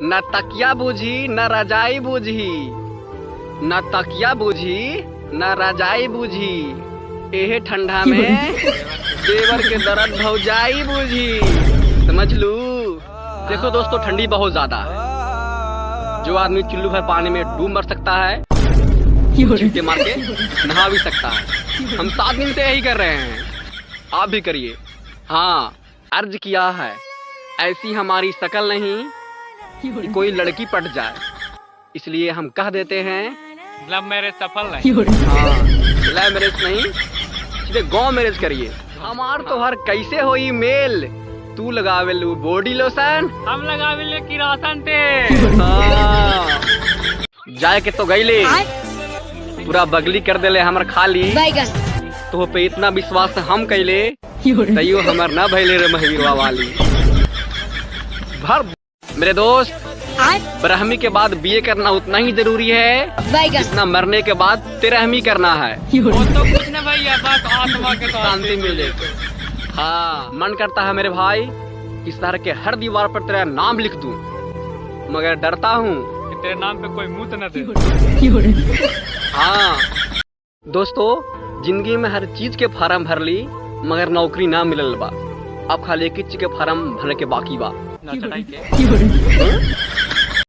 न तकिया बूझी न रजाई बूझी, न तकिया बूझी न रजाई बूझी, एहे ठंडा में देवर के दर्द भौजाई बूझी। समझ लू। देखो दोस्तों, ठंडी बहुत ज्यादा है। जो आदमी चुल्लू भर पानी में डूब मर सकता है, छींटे मार के नहा भी सकता है। हम 7 दिन से यही कर रहे हैं, आप भी करिए। हाँ, अर्ज किया है, ऐसी हमारी शकल नहीं कि कोई लड़की पट जाए, इसलिए हम कह देते हैं लव मैरिज सफल नहीं। हाँ, लव मैरिज नहीं, सीधे गाँव मैरिज करिए। हमार तो हर कैसे होई मेल, तू लगावे लू बॉडी लोशन, हम लगावे ले किरासन तेल। हाँ, जाए के तो गईले पूरा बगली कर देले हमर खाली। तो पे इतना विश्वास हम कैले, तैयो हमर ना भैले रे महवीरवा वाली। भर मेरे दोस्त, ब्रह्मी के बाद बीए करना उतना ही जरूरी है जितना मरने के बाद 13वीं करना है। वो तो कुछ न भैया, बस आत्मा के शांति मिले। हाँ, मन करता है मेरे भाई इस शहर के हर दीवार पर तेरा नाम लिख दूं, मगर डरता हूँ कि तेरे नाम पे कोई मुंह न दे। हाँ दोस्तों, जिंदगी में हर चीज के फार्म भर ली, मगर नौकरी ना मिलल बा। अब खाली एक चीज के फार्म भरे के बाकी बा। ना चढ़ाई के।